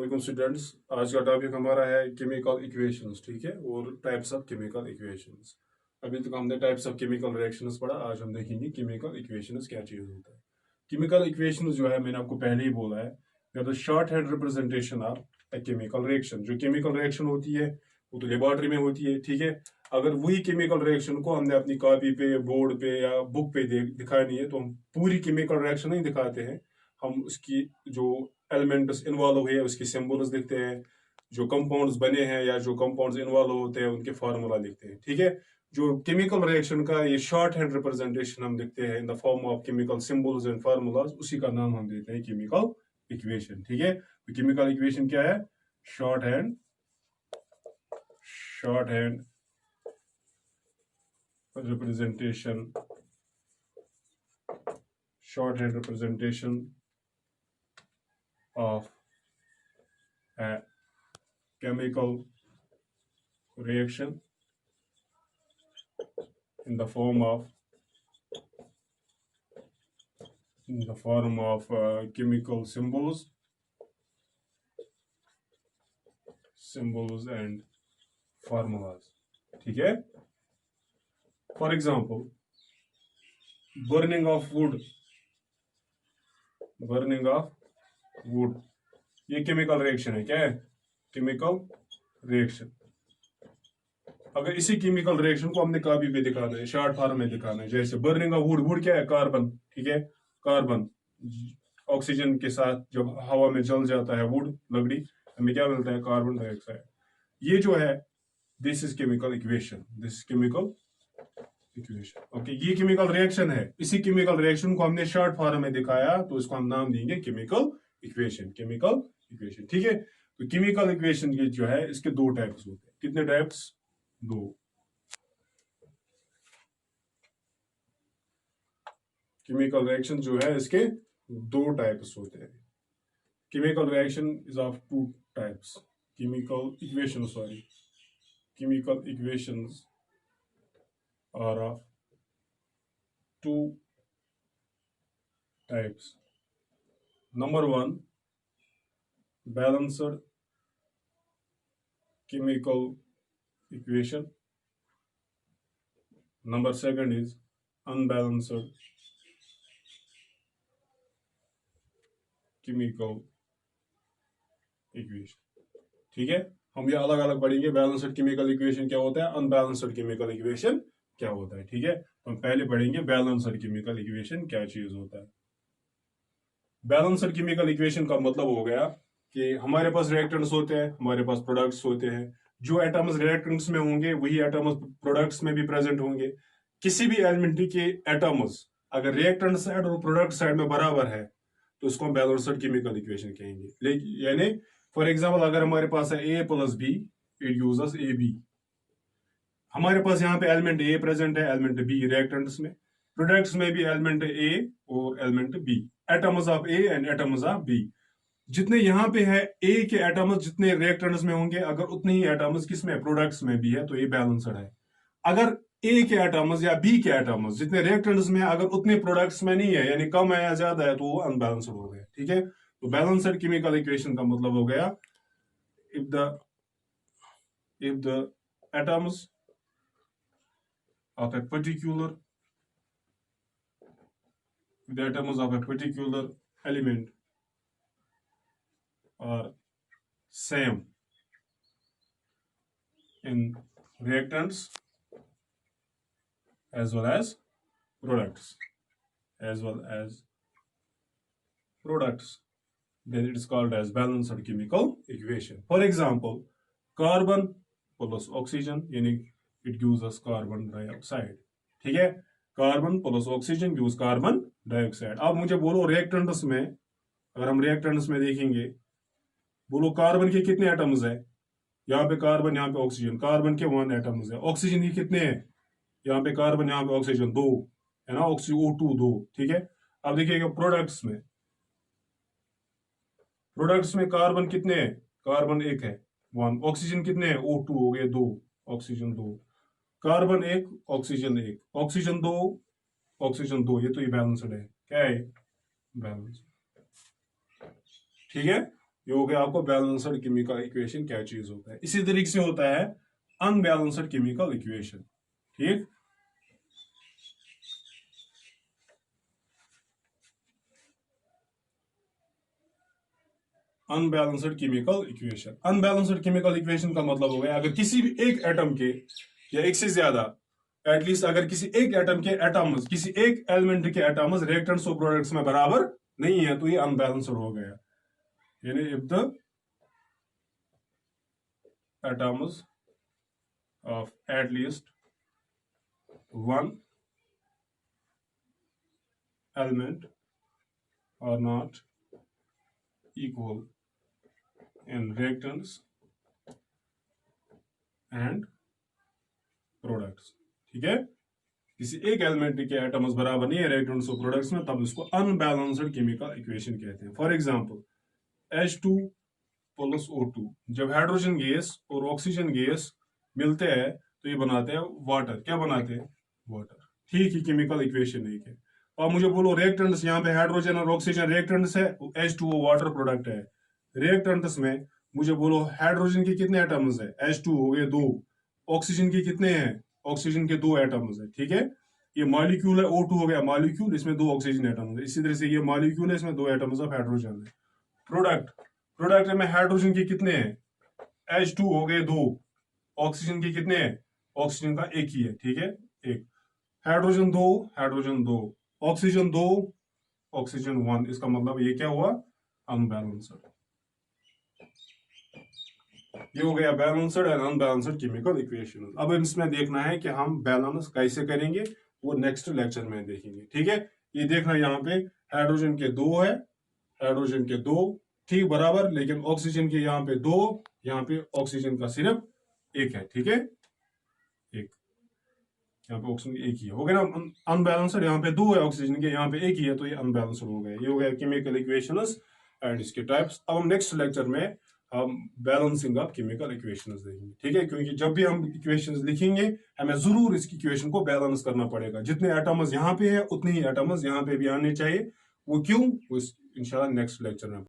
वालेकुम स्टूडेंट्स। आज का टॉपिक हमारा है केमिकल इक्वेशंस, ठीक है, और टाइप्स ऑफ केमिकल इक्वेशंस। अभी तक हमने टाइप्स ऑफ केमिकल रिएक्शंस पढ़ा, आज हम देखेंगे केमिकल इक्वेशंस क्या चीज होता है। केमिकल इक्वेशंस जो है, मैंने आपको पहले ही बोला है, they are the shorthand representation of a chemical reaction. जो केमिकल रिएक्शन होती है वो तो लेबोरेटरी में होती है, ठीक है। अगर वही केमिकल रिएक्शन को हमने अपनी कॉपी पे, बोर्ड पे या बुक पे दिखानी है तो हम पूरी केमिकल रिएक्शन नहीं दिखाते हैं। हम उसकी जो एलिमेंट्स इन्वॉल्व हुए उसकी सिंबल्स लिखते हैं, जो कंपाउंड्स बने हैं या जो कंपाउंड्स इन्वॉल्व होते हैं उनके फार्मूला लिखते हैं, ठीक है। जो केमिकल रिएक्शन का ये शॉर्ट हैंड रिप्रेजेंटेशन हम लिखते हैं in the form of chemical symbols and formulas, उसी का नाम हम देते हैं केमिकल इक्वेशन, ठीक है। तो केमिकल इक्वेशन क्या है? Short hand representation of a chemical reaction in the form of chemical symbols and formulas, ठीक है। For example, burning of would, ये केमिकल रिएक्शन है। क्या है? Chemical reaction. अगर इसी केमिकल रिएक्शन को हमने कॉपी पे दिखाना है, शॉर्ट फॉर्म में दिखाना है, जैसे बर्निंग ऑफ वुड क्या है? कार्बन, ठीक है। कार्बन ऑक्सीजन के साथ जब हवा में जल जाता है वुड, लकड़ी, हमें क्या मिलता है? Carbon dioxide. ये जो है, this is chemical equation, okay. ये केमिकल रिएक्शन है। इसी केमिकल रिएक्शन को हमने शॉर्ट फॉर्म में दिखाया तो इसको हम नाम देंगे केमिकल इक्वेशन, ठीक है। तो केमिकल इक्वेशन के जो है, इसके दो टाइप्स होते हैं। कितने टाइप्स? दो। केमिकल रिएक्शन जो है, इसके दो टाइप्स होते हैं। Chemical reaction is of two types. Chemical equations are of two types. Number one, balanced chemical equation. Number second is unbalanced chemical equation, ठीक है। हम ये अलग अलग पढ़ेंगे, बैलेंस्ड केमिकल इक्वेशन क्या होता है, अनबैलेंस्ड केमिकल इक्वेशन क्या होता है, ठीक है। तो हम पहले पढ़ेंगे बैलेंस्ड केमिकल इक्वेशन क्या चीज होता है। बैलेंस्ड केमिकल इक्वेशन का मतलब हो गया कि हमारे पास रिएक्टेंट्स होते हैं, हमारे पास प्रोडक्ट्स होते हैं। जो एटम्स रिएक्टेंट्स में होंगे वही एटम्स प्रोडक्ट्स में भी प्रेजेंट होंगे। किसी भी एलिमेंट के एटम्स अगर रिएक्टेंट साइड और प्रोडक्ट साइड में बराबर है तो उसको हम बैलेंस्ड केमिकल इक्वेशन कहेंगे। यानी फॉर एग्जाम्पल, अगर हमारे पास है A + B, it gives us AB। हमारे पास यहाँ पे एलिमेंट A प्रेजेंट है, एलिमेंट B रिएक्टेंट्स में, प्रोडक्ट्स में भी एलिमेंट A और element B, atoms of A and atoms of B। जितने यहाँ पे है A के एटम्स जितने रिएक्टेंट्स में होंगे, अगर उतने ही एटम्स किसमें? प्रोडक्ट्स में भी है, तो ये बैलेंस्ड है। अगर A के एटम्स या B के एटम्स जितने रिएक्टेंट्स में अगर उतने प्रोडक्ट्स में नहीं है, यानी कम है या ज्यादा है, तो वो अनबैलेंस्ड हो गया, ठीक है। तो बैलेंस्ड केमिकल इक्वेशन का मतलब हो गया, if the atoms of a particular element are same in reactants as well as products, then it is called as balanced chemical equation. For example, carbon plus oxygen, यानी it gives us carbon dioxide, ठीक है। Carbon plus oxygen gives carbon dioxide. अब मुझे बोलो reactants में, अगर हम reactants में देखेंगे, बोलो कार्बन के कितने एटम्स है? यहाँ पे कार्बन, यहाँ पे ऑक्सीजन। कार्बन के 1 एटम्स है। ऑक्सीजन के कितने हैं? यहाँ पे कार्बन, यहाँ पे ऑक्सीजन 2 है ना, ऑक्सीजन O2 2, ठीक है। अब देखिएगा प्रोडक्ट्स में कार्बन कितने हैं? कार्बन 1 है, 1। ऑक्सीजन कितने हैं? O2 हो गए 2, oxygen 2। Carbon 1, oxygen 1, oxygen 2, oxygen 2। ये तो ये बैलेंस्ड है। क्या है? बैलेंस, ठीक है। ये हो गया आपको बैलेंस्ड केमिकल इक्वेशन क्या चीज होता है। इसी तरीके से होता है अनबैलेंस्ड केमिकल इक्वेशन। ठीक, unbalanced chemical equation. Unbalanced chemical equation का मतलब हो गया अगर किसी भी एक एटम के या एक से ज्यादा, एटलीस्ट अगर किसी एक एटम के एटम्स, किसी एक एलिमेंट के एटम्स रिएक्टेंट्स और प्रोडक्ट्स में बराबर नहीं है तो ये अनबैलेंस्ड हो गया। यानी if the atoms of at least one element are not equal in reactants and products। ठीक है, किसी एक एलिमेंट के एटम्स बराबर नहीं है रिएक्टेंट्स और प्रोडक्ट्स में, तब इसको अनबैलेंस्ड केमिकल इक्वेशन कहते हैं। For example H2 plus O2, जब हाइड्रोजन गैस और ऑक्सीजन गैस मिलते हैं तो ये बनाते हैं वाटर। क्या बनाते हैं? वाटर। ठीक ही केमिकल इक्वेशन एक है। और मुझे बोलो रिएक्टेंट्स, यहाँ पे हाइड्रोजन और ऑक्सीजन रिएक्टेंट्स है, H2O वाटर प्रोडक्ट है। रिएक्टेंट्स में मुझे बोलो हाइड्रोजन के कितने एटम्स है? H2 हो गए 2। ऑक्सीजन के कितने हैं? ऑक्सीजन के 2 एटम्स है। ठीक है, ये मॉलिक्यूल है, O2 हो गया मॉलिक्यूल, इसमें 2 ऑक्सीजन एटम्स है। इसी तरह से ये मॉलिक्यूल है, इसमें 2 एटम्स ऑफ हाइड्रोजन है। प्रोडक्ट, प्रोडक्ट में हाइड्रोजन के कितने हैं? H2 हो गए 2। ऑक्सीजन के कितने हैं? ऑक्सीजन का एक ही है। ठीक है, एक। Hydrogen 2, hydrogen 2, oxygen 2, oxygen 1। इसका मतलब ये क्या हुआ? अनबैलेंस्ड। ये हो गया balanced and unbalanced chemical equation. अब इसमें देखना है कि हम बैलेंस कैसे करेंगे, वो नेक्स्ट लेक्चर में देखेंगे। ठीक है, ये देखना यहाँ पे हाइड्रोजन के 2 है, हाइड्रोजन के 2 ठीक बराबर, लेकिन ऑक्सीजन के यहाँ पे 2, यहाँ पे ऑक्सीजन का सिर्फ 1 है। ठीक है, एक, यहाँ पे ऑक्सीजन एक ही है, हो गया ना अनबैलेंस्ड। यहाँ पे 2 है ऑक्सीजन के, यहाँ पे 1 ही है, तो ये अनबैलेंस्ड हो गया। ये हो गया केमिकल इक्वेशंस एंड इसके टाइप्स। अब हम नेक्स्ट लेक्चर में हम बैलेंसिंग ऑफ केमिकल इक्वेशंस देखेंगे। ठीक है, क्योंकि जब भी हम इक्वेशंस लिखेंगे हमें जरूर इसकी इक्वेशन को बैलेंस करना पड़ेगा। जितने एटम्स यहाँ पे है उतने ही एटम्स यहाँ पे भी आने चाहिए। वो क्यों? वो इंशाल्लाह नेक्स्ट लेक्चर में